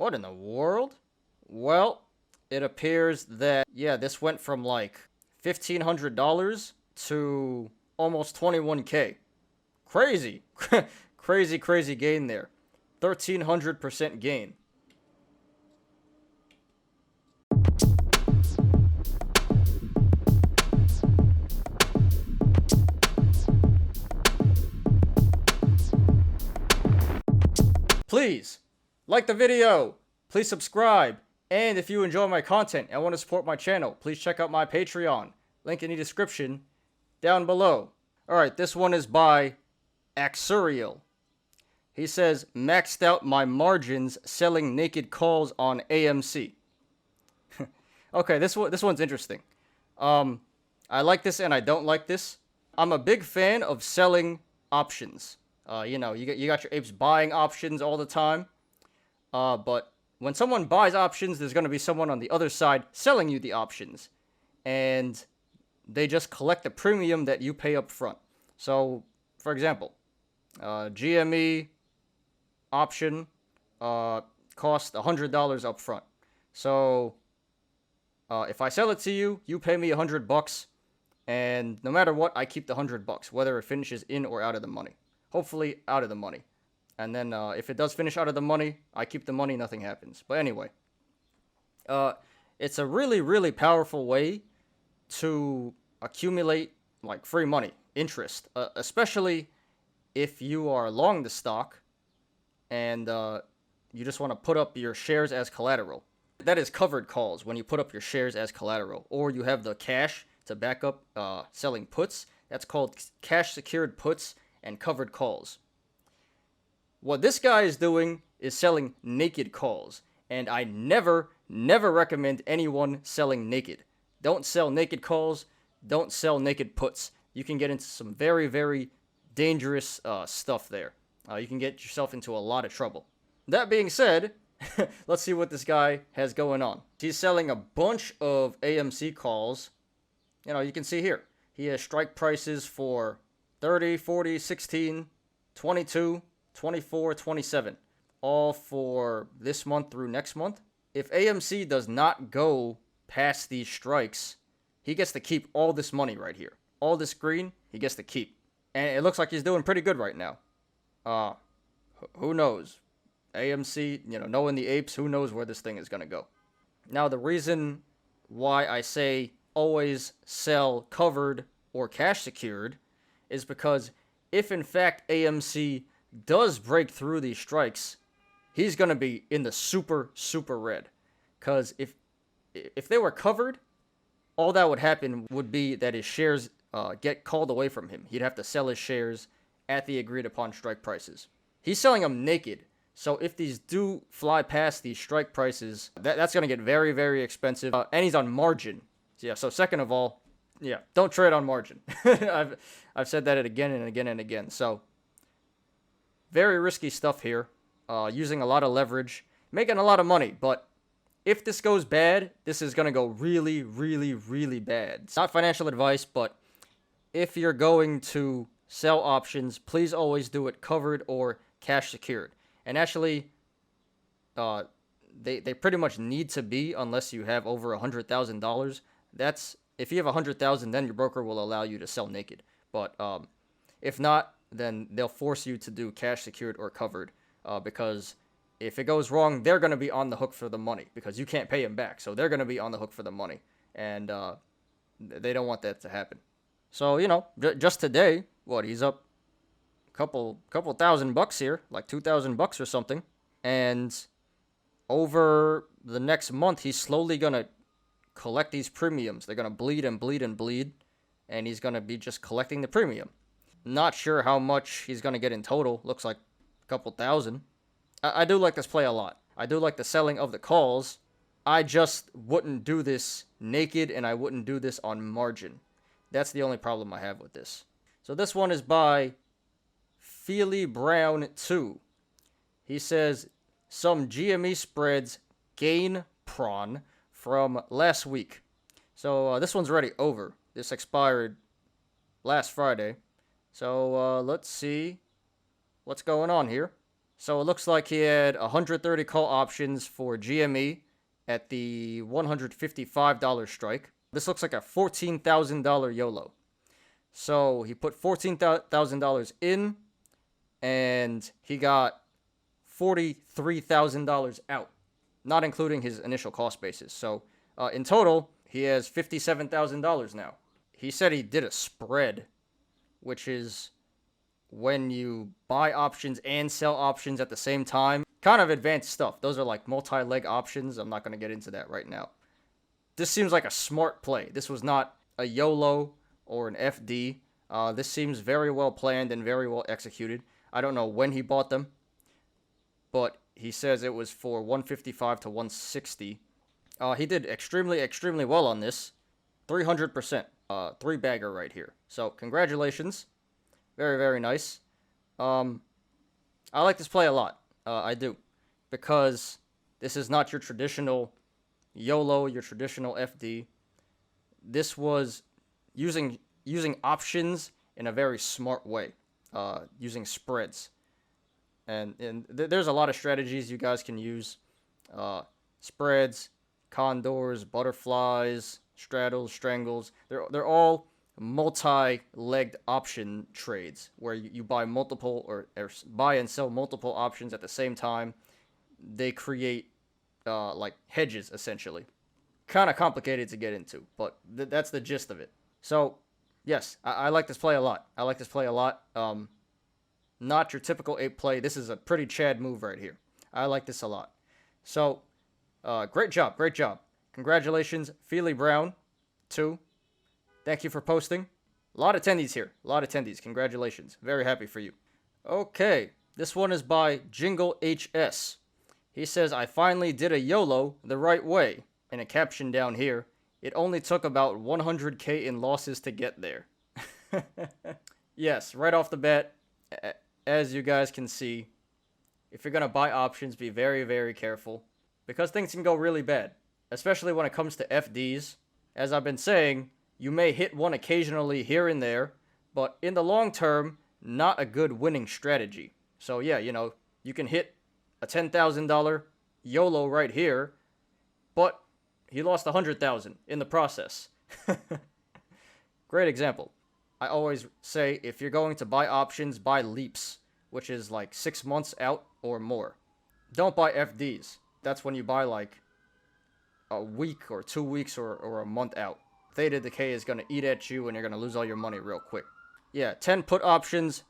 What in the world? Well, it appears that, yeah, this went from like $1,500 to almost 21K. Crazy. Crazy gain there. 1,300% gain. Please like the video, please subscribe, and if you enjoy my content and want to support my channel, please check out my Patreon. Link in the description down below. Alright, this one is by Axuriel. He says, maxed out my margins selling naked calls on AMC. Okay, this one's interesting. I like this and I don't like this. I'm a big fan of selling options. You got your apes buying options all the time. But when someone buys options, there's going to be someone on the other side selling you the options. And they just collect the premium that you pay up front. So, for example, GME option cost $100 up front. So, if I sell it to you, you pay me $100, and no matter what, I keep the $100, whether it finishes in or out of the money. Hopefully, out of the money. And then if it does finish out of the money, I keep the money, nothing happens. But anyway, it's a really powerful way to accumulate like free money, interest, especially if you are long the stock and you just want to put up your shares as collateral. That is covered calls when you put up your shares as collateral, or you have the cash to back up selling puts. That's called cash secured puts and covered calls. What this guy is doing is selling naked calls, and I never recommend anyone selling naked. Don't sell naked calls, don't sell naked puts. You can get into some very dangerous stuff there. You can get yourself into a lot of trouble. That being said, let's see what this guy has going on. He's selling a bunch of AMC calls. You can see here. He has strike prices for 30, 40, 16, 22, 24, 27. All for this month through next month. If AMC does not go past these strikes, he gets to keep all this money right here. All this green, he gets to keep. And it looks like he's doing pretty good right now. Who knows? AMC, knowing the apes, who knows where this thing is going to go. Now, the reason why I say always sell covered or cash secured is because if in fact AMC does break through these strikes, he's going to be in the super red. Because if they were covered, all that would happen would be that his shares get called away from him. He'd have to sell his shares at the agreed upon strike prices. He's selling them naked. So if these do fly past these strike prices, that's going to get very expensive. And he's on margin. Yeah, so second of all, yeah, don't trade on margin. I've said that again and again and again. So very risky stuff here. Using a lot of leverage, making a lot of money. But if this goes bad, this is going to go really bad. It's not financial advice, but if you're going to sell options, please always do it covered or cash secured. And actually, they pretty much need to be unless you have over $100,000. That's if you have $100,000, then your broker will allow you to sell naked. But if not, then they'll force you to do cash secured or covered because if it goes wrong, they're going to be on the hook for the money because you can't pay them back. So they're going to be on the hook for the money, and they don't want that to happen. So just today, he's up couple $1,000 here, like $2,000 or something, and over the next month he's slowly gonna collect these premiums. They're gonna bleed, and he's gonna be just collecting the premium. Not sure how much he's gonna get in total. Looks like a couple thousand. I do like this play a lot. I do like the selling of the calls. I just wouldn't do this naked, and I wouldn't do this on margin. That's the only problem I have with this. So this one is by Feely Brown 2. He says, some GME spreads gain prawn from last week. So this one's already over. This expired last Friday. So let's see what's going on here. So it looks like he had 130 call options for GME at the $155 strike. This looks like a $14,000 YOLO. So he put $14,000 in, and he got $43,000 out, not including his initial cost basis. So in total, he has $57,000 now. He said he did a spread, which is when you buy options and sell options at the same time. Kind of advanced stuff. Those are like multi-leg options. I'm not going to get into that right now. This seems like a smart play. This was not a YOLO or an FD. This seems very well planned and very well executed. I don't know when he bought them, but he says it was for 155 to 160. He did extremely well on this. 300%. Three-bagger right here. So, congratulations. Very nice. I like this play a lot. I do. Because this is not your traditional YOLO, your traditional FD. This was using options in a very smart way. Using spreads. And there's a lot of strategies you guys can use. Spreads, condors, butterflies, straddles, strangles. They're all multi-legged option trades where you buy multiple or buy and sell multiple options at the same time. They create like hedges, essentially. Kind of complicated to get into, but that's the gist of it. So, yes, I like this play a lot. Not your typical ape play. This is a pretty Chad move right here. I like this a lot. So, great job. Congratulations, Feely Brown, 2. Thank you for posting. A lot of attendees here. Congratulations. Very happy for you. Okay, this one is by Jingle HS. He says, I finally did a YOLO the right way. And a caption down here, it only took about 100K in losses to get there. Yes, right off the bat, as you guys can see, if you're going to buy options, be very careful. Because things can go really bad. Especially when it comes to FDs. As I've been saying, you may hit one occasionally here and there, but in the long term, not a good winning strategy. So yeah, you can hit a $10,000 YOLO right here, but he lost $100,000 in the process. Great example. I always say if you're going to buy options, buy leaps, which is like 6 months out or more. Don't buy FDs. That's when you buy like a week or 2 weeks or a month out. Theta Decay is going to eat at you and you're going to lose all your money real quick. Yeah, 10 put options.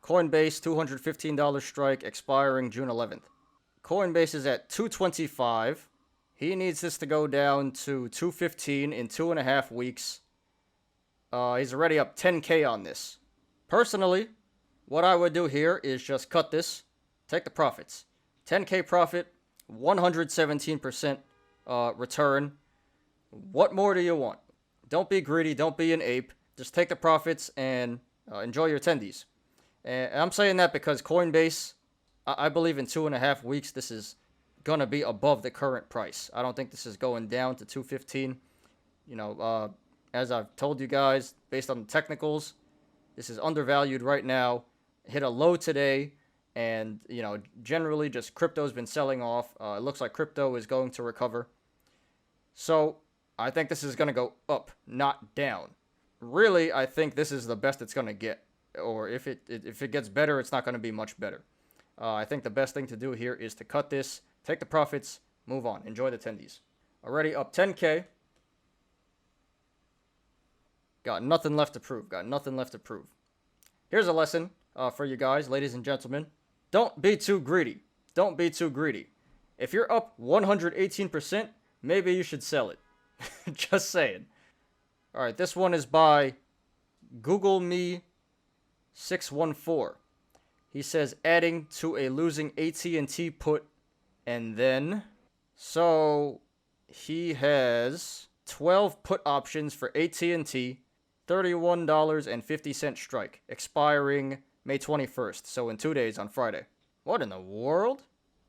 Coinbase, $215 strike, expiring June 11th. Coinbase is at 225. He needs this to go down to 215 in 2.5 weeks. He's already up 10K on this. Personally, what I would do here is just cut this, take the profits. 10K profit, 117% return. What more do you want? Don't be greedy, don't be an ape. Just take the profits and enjoy your attendees. And I'm saying that because Coinbase, I believe in 2.5 weeks, this is going to be above the current price. I don't think this is going down to 215. As I've told you guys, based on the technicals, this is undervalued right now. Hit a low today, and, generally just crypto's been selling off. It looks like crypto is going to recover. So, I think this is going to go up, not down. Really, I think this is the best it's going to get. Or if it gets better, it's not going to be much better. I think the best thing to do here is to cut this, take the profits, move on. Enjoy the attendees. Already up 10K. Got nothing left to prove. Here's a lesson for you guys, ladies and gentlemen. Don't be too greedy. If you're up 118%, maybe you should sell it. Just saying. Alright, this one is by Google Me 614. He says, adding to a losing AT&T put, and then... So, he has 12 put options for AT&T, $31.50 strike, expiring May 21st, so in 2 days on Friday. What in the world?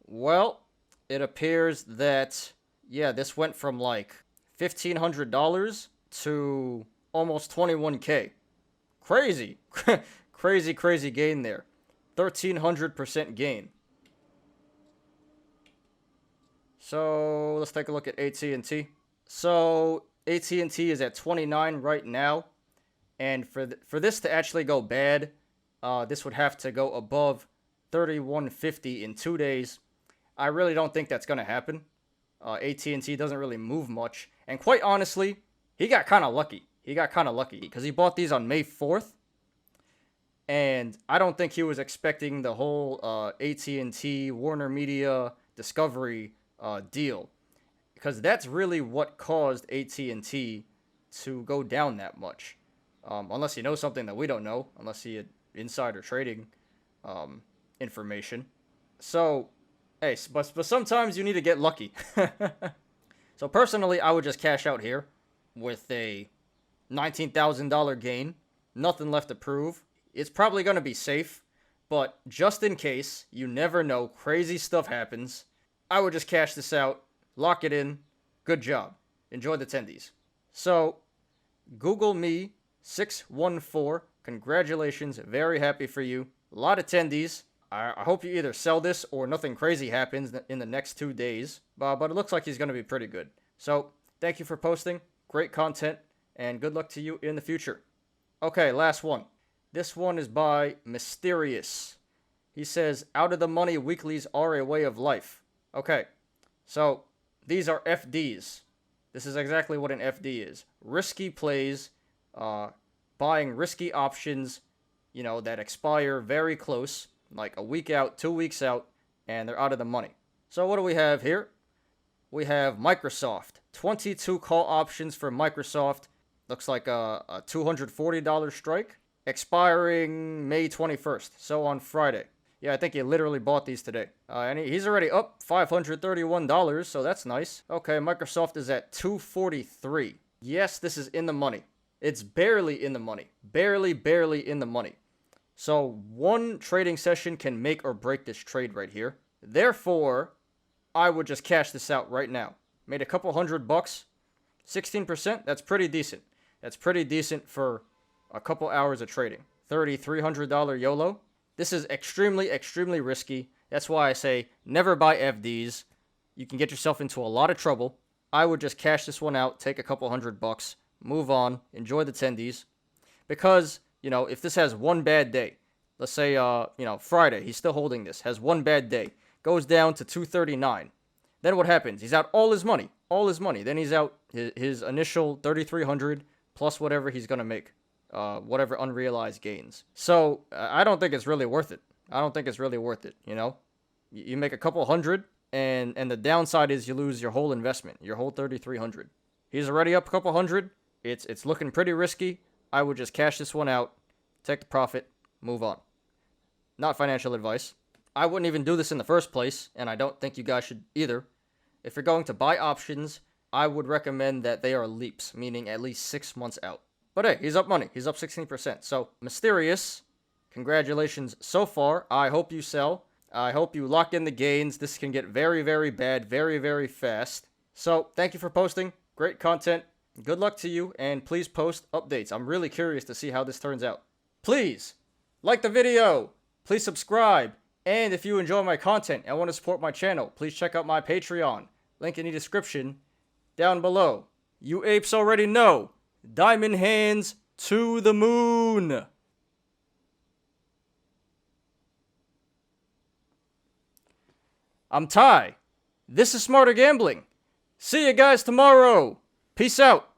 Well, it appears that, this went from like $1,500 to almost 21K. Crazy. Crazy gain there. 1,300% gain. So let's take a look at AT&T. So AT&T is at 29 right now. And for this to actually go bad, this would have to go above 31.50 in 2 days. I really don't think that's going to happen. AT&T doesn't really move much. And quite honestly, he got kind of lucky. He got kind of lucky because he bought these on May 4th. And I don't think he was expecting the whole AT&T, Warner Media, Discovery deal. Because that's really what caused AT&T to go down that much. Unless you know something that we don't know. Unless you had insider trading information. So, hey, but sometimes you need to get lucky. So personally, I would just cash out here with a $19,000 gain. Nothing left to prove. It's probably going to be safe, but just in case, you never know, crazy stuff happens, I would just cash this out, lock it in, good job. Enjoy the tendies. So, Google Me 614, congratulations, very happy for you. A lot of tendies. I hope you either sell this or nothing crazy happens in the next 2 days, but it looks like he's going to be pretty good. So, thank you for posting, great content, and good luck to you in the future. Okay, last one. This one is by Mysterious. He says, out of the money weeklies are a way of life. Okay, so these are FDs. This is exactly what an FD is. Risky plays, buying risky options, that expire very close, like a week out, 2 weeks out, and they're out of the money. So what do we have here? We have Microsoft. 22 call options for Microsoft. Looks like a $240 strike. Expiring May 21st, so on Friday. Yeah, I think he literally bought these today. And he's already up $531, so that's nice. Okay, Microsoft is at $243. Yes, this is in the money. It's barely in the money. Barely in the money. So one trading session can make or break this trade right here. Therefore, I would just cash this out right now. Made a couple $100. 16%, that's pretty decent. That's pretty decent for a couple hours of trading. $300 YOLO. This is extremely risky. That's why I say never buy FDs. You can get yourself into a lot of trouble. I would just cash this one out, take a couple $100, move on, enjoy the tendies. Because, if this has one bad day, let's say, Friday, he's still holding this, has one bad day, goes down to 239. Then what happens? He's out all his money. Then he's out his initial 3,300 plus whatever he's going to make. Whatever unrealized gains. So, I don't think it's really worth it. You make a couple hundred, and the downside is you lose your whole investment, your whole 3,300. He's already up a couple hundred. It's looking pretty risky. I would just cash this one out, take the profit, move on. Not financial advice. I wouldn't even do this in the first place, and I don't think you guys should either. If you're going to buy options, I would recommend that they are leaps, meaning at least 6 months out. But hey, he's up money. He's up 16%. So, Mysterious, congratulations so far. I hope you sell. I hope you lock in the gains. This can get very bad, very fast. So, thank you for posting. Great content. Good luck to you, and please post updates. I'm really curious to see how this turns out. Please, like the video. Please subscribe. And if you enjoy my content and want to support my channel, please check out my Patreon. Link in the description down below. You apes already know. Diamond hands to the moon. I'm Ty. This is Smarter Gambling. See you guys tomorrow. Peace out.